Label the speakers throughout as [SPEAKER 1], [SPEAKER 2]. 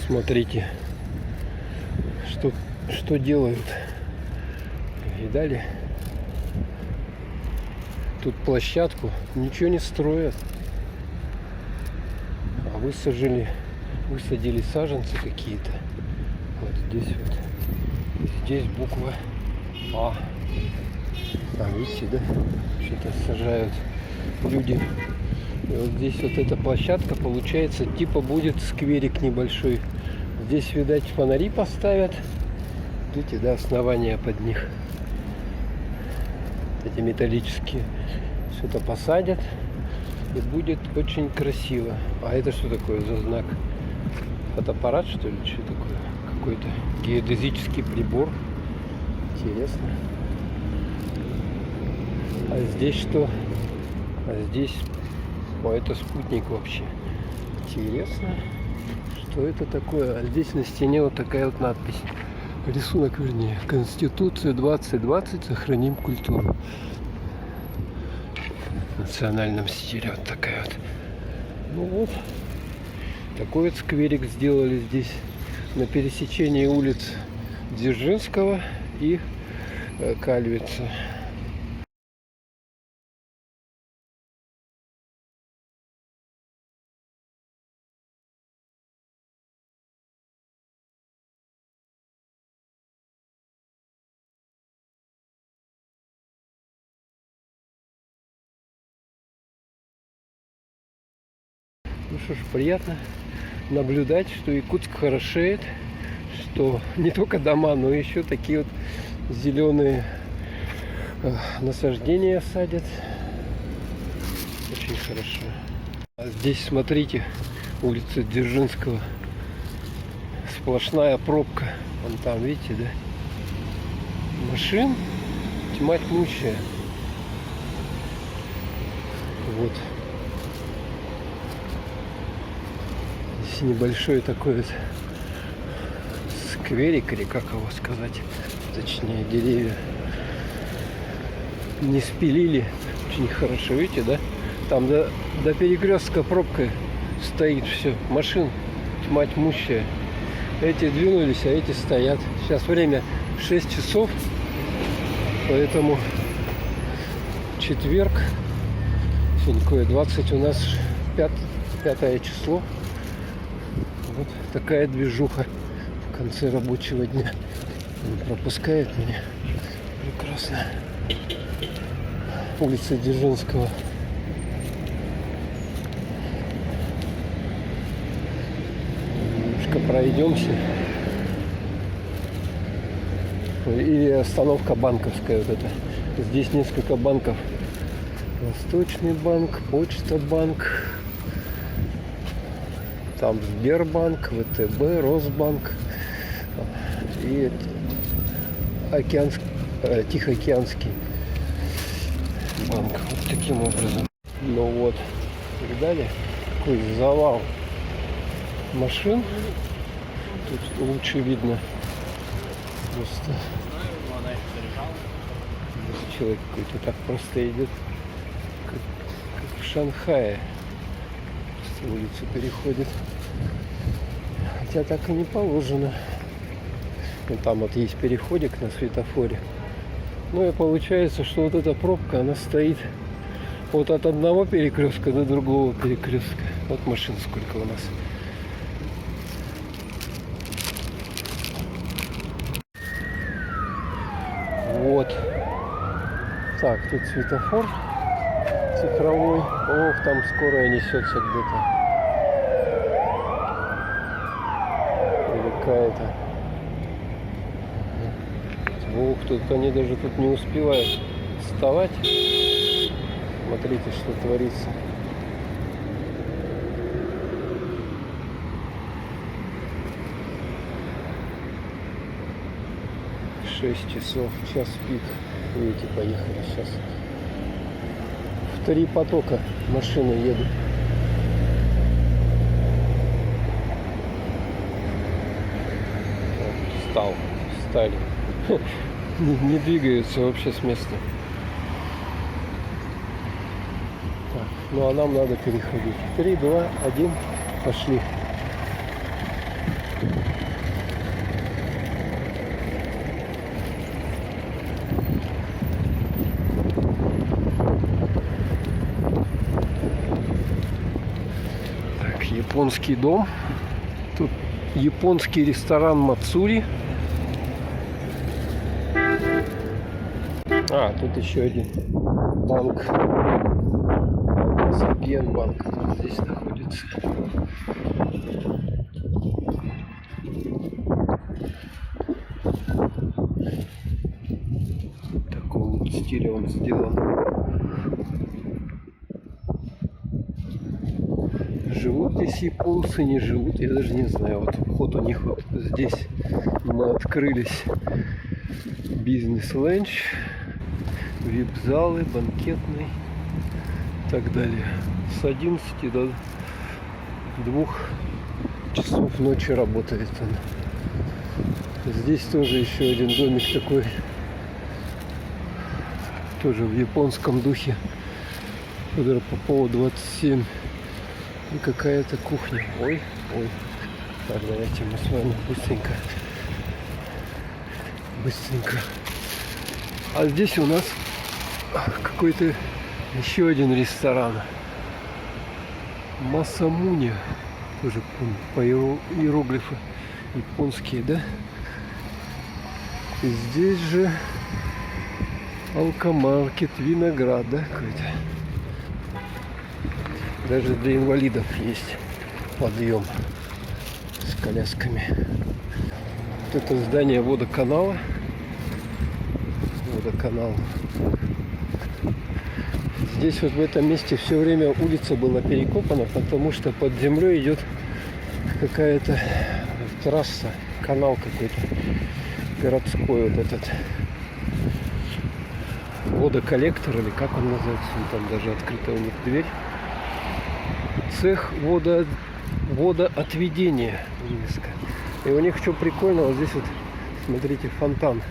[SPEAKER 1] Смотрите, что делают. Видали? Тут площадку ничего не строят. А высадили саженцы какие-то. Вот здесь вот. Здесь буква А. Там видите, да? Что-то сажают люди. И вот здесь вот эта площадка получается, типа будет скверик небольшой. Здесь, видать, фонари поставят. Видите, да, основания под них. Эти металлические. Что-то посадят. И будет очень красиво. А это что такое за знак? Фотоаппарат, что ли? Что такое? Какой-то геодезический прибор. Интересно. А здесь что? А здесь... О, это спутник вообще. Интересно. Что это такое? А здесь на стене вот такая вот надпись. Рисунок, вернее. Конституция 2020. Сохраним культуру. В национальном стиле вот такая вот. Ну вот. Такой вот скверик сделали здесь. На пересечении улиц Дзержинского и Кальвица. Ну что ж, приятно наблюдать, что Якутск хорошеет, что не только дома, но еще такие вот зеленые насаждения садят. Очень хорошо. А здесь, смотрите, улица Дзержинского. Сплошная пробка. Вон там, видите, да? Машин тьма тьмущая. Вот. Здесь небольшой такой вот скверик, или как его сказать, точнее, деревья не спилили. Очень хорошо, видите, да? Там до перекрестка пробка стоит все. Машин тьма тьмущая. Эти двинулись, а эти стоят. Сейчас время 6 часов. Поэтому четверг. Сегодня какое 20 у нас 5 число. Вот такая движуха в конце рабочего дня. Он пропускает меня. Прекрасно. Улица Дзержинского. Немножко пройдемся. Или остановка банковская вот эта. Здесь несколько банков. Восточный банк, Почта банк. Там Сбербанк, ВТБ, Росбанк и Тихоокеанский банк. Вот таким образом. Ну вот, видали? Какой завал машин. Тут лучше видно. Просто человек какой-то так просто идет, как в Шанхае. Улицу переходит. Хотя так и не положено. Вон там вот есть переходик на светофоре. Ну и получается, что вот эта пробка, она стоит вот от одного перекрестка до другого перекрестка. Вот машин сколько у нас. Вот. Так, тут светофор цифровой. Ох, там скорая несется где-то. Или какая-то. Ох, тут они даже тут не успевают вставать. Смотрите, что творится. — 6 часов, час пик. Видите, поехали сейчас. В 3 потока машины едут. Стали. Не двигаются вообще с места. Так, ну а нам надо переходить. 3, 2, 1, пошли. японский дом. Тут японский ресторан Мацури. А, тут еще один банк. Сапиенбанк тут здесь находится. В таком вот стиле он сделан. Живут здесь японцы, не живут, я даже не знаю. Вот вход у них вот здесь. Мы открылись. Бизнес-ленч, вип-залы, банкетный и так далее. С 11 до 2 часов ночи работает он. Здесь тоже еще один домик такой, тоже в японском духе. Федора Попова 27. И какая-то кухня. Ой. Так, давайте мы с вами быстренько. А здесь у нас какой-то еще один ресторан. Масамуни. Тоже по иероглифу японские, да? И здесь же алкомаркет, виноград, да, какой-то. Даже для инвалидов есть подъем с колясками. Вот это здание водоканала. Здесь вот в этом месте все время улица была перекопана, потому что под землей идет какая-то трасса, канал какой-то городской, вот этот водоколлектор, или как он называется, там даже открыта у них дверь. Цех водоотведения. И у них что прикольно, вот здесь вот, смотрите, фонтанчик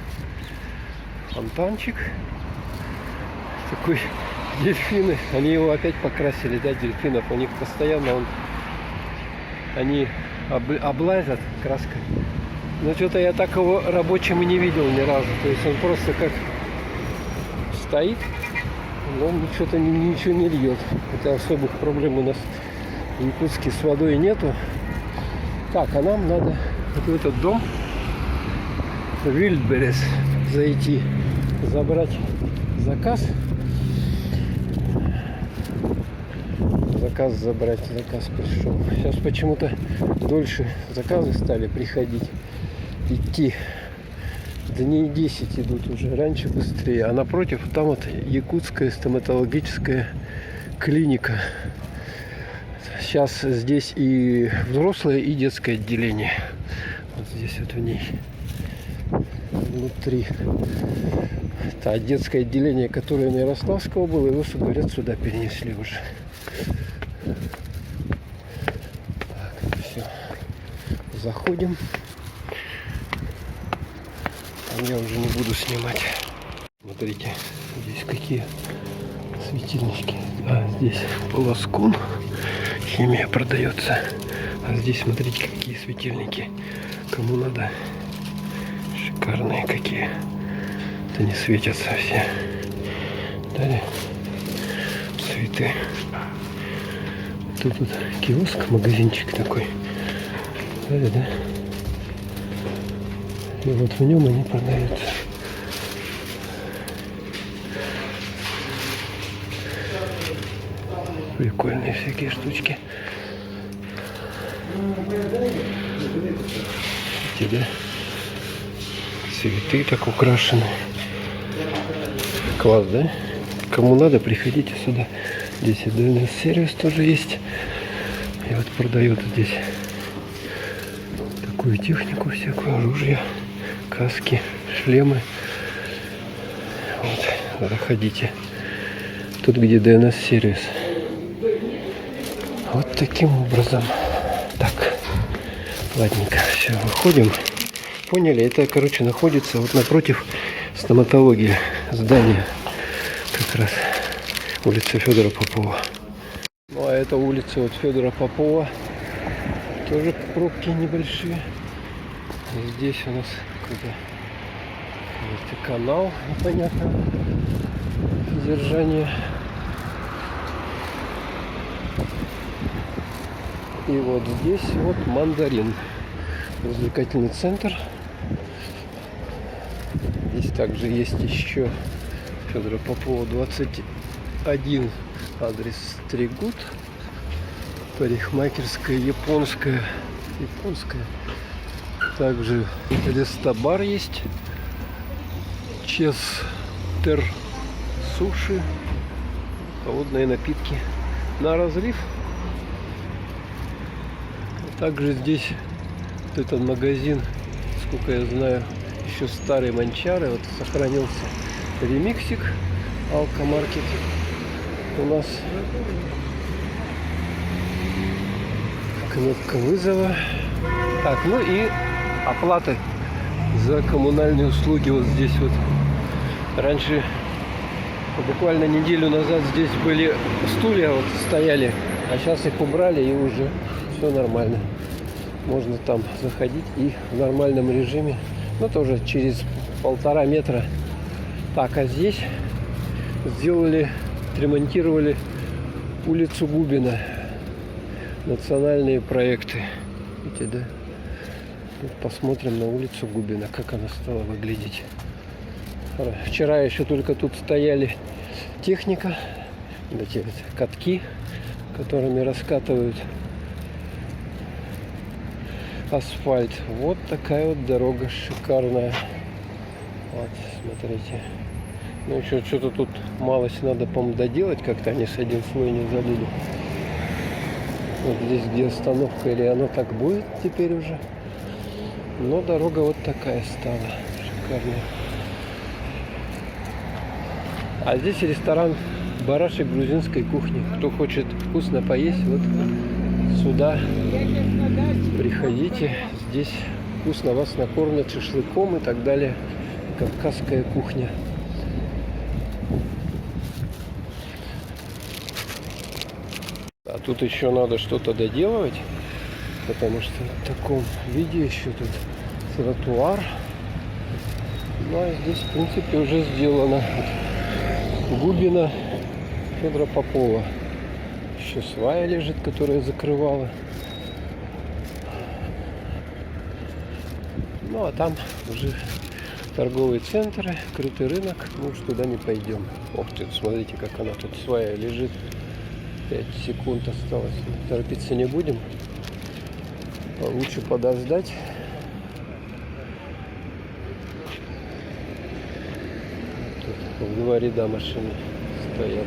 [SPEAKER 1] такой, дельфины, они его опять покрасили, да, дельфинов, у них постоянно они облазят краской, но что-то я такого рабочим и не видел ни разу, то есть он просто как стоит, но что-то ничего не льет, хотя особых проблем у нас в Якутске с водой нету. Так, а нам надо вот в этот дом Wildberries зайти, забрать заказ. Заказ пришел. Сейчас почему-то дольше заказы стали приходить, идти. Дней 10 идут уже, раньше быстрее. А напротив, там вот якутская стоматологическая клиника. Сейчас здесь и взрослое, и детское отделение. Вот здесь вот в ней. Внутри. Это детское отделение, которое на Ярославского было, его, говорят, сюда перенесли уже. Так, все. Заходим. Там я уже не буду снимать. Смотрите, здесь какие светильнички. А здесь полоскун. Химия продается. А здесь смотрите, какие светильники. Кому надо. Шикарные какие. Это не светятся все. Далее цветы. Тут вот киоск, магазинчик такой. Далее, да? И вот в нем они продаются. Прикольные всякие штучки. Эти, да? Цветы так украшены. Класс, да? Кому надо, приходите сюда. Здесь и DNS-сервис тоже есть. И вот продают здесь такую технику всякую, оружие, каски, шлемы. Вот, заходите. Тут где DNS-сервис. Вот таким образом. Так, ладненько, все, выходим. Поняли, это, короче, находится вот напротив стоматологии здания. Как раз улица Федора Попова. Ну, а это улица вот Федора Попова. Тоже пробки небольшие. Здесь у нас какой-то канал непонятного содержания. И вот здесь вот Мандарин. Развлекательный центр. Здесь также есть еще Федора Попова 21. Адрес Стригут. Парикмахерская японская. Также рестобар есть. Честер суши. Холодные напитки на разлив. Также здесь вот этот магазин, сколько я знаю, еще старый Манчары. Вот сохранился ремиксик. Алкомаркет у нас. Кнопка вызова. Так, ну и оплаты за коммунальные услуги вот здесь вот. Раньше, буквально неделю назад, здесь были стулья вот стояли, а сейчас их убрали и уже все нормально. Можно там заходить и в нормальном режиме, ну тоже через 1,5 метра. Так, а здесь сделали, отремонтировали улицу Губина. Национальные проекты. Видите, да? Вот посмотрим на улицу Губина, как она стала выглядеть. Вчера еще только тут стояли техника, эти вот катки, которыми раскатывают асфальт. Вот такая вот дорога шикарная. Вот, смотрите. Ну еще что-то тут малость надо, по-моему, доделать, как-то они с один слой не залили. Вот здесь, где остановка, или оно так будет теперь уже. Но дорога вот такая стала. Шикарная. А здесь ресторан барашек грузинской кухни. Кто хочет вкусно поесть, вот сюда приходите. Здесь вкусно вас накормят шашлыком и так далее. Кавказская кухня. А тут еще надо что-то доделывать, потому что в таком виде еще тут тротуар. Ну а здесь, в принципе, уже сделано. Губина Федора Попова. Еще свая лежит, которая закрывала. Ну а там уже торговые центры, крытый рынок. Мы уж туда не пойдем. Ох ты, смотрите, как она тут свая лежит. 5 секунд осталось. Торопиться не будем. Лучше подождать. Тут в 2 ряда машины стоят.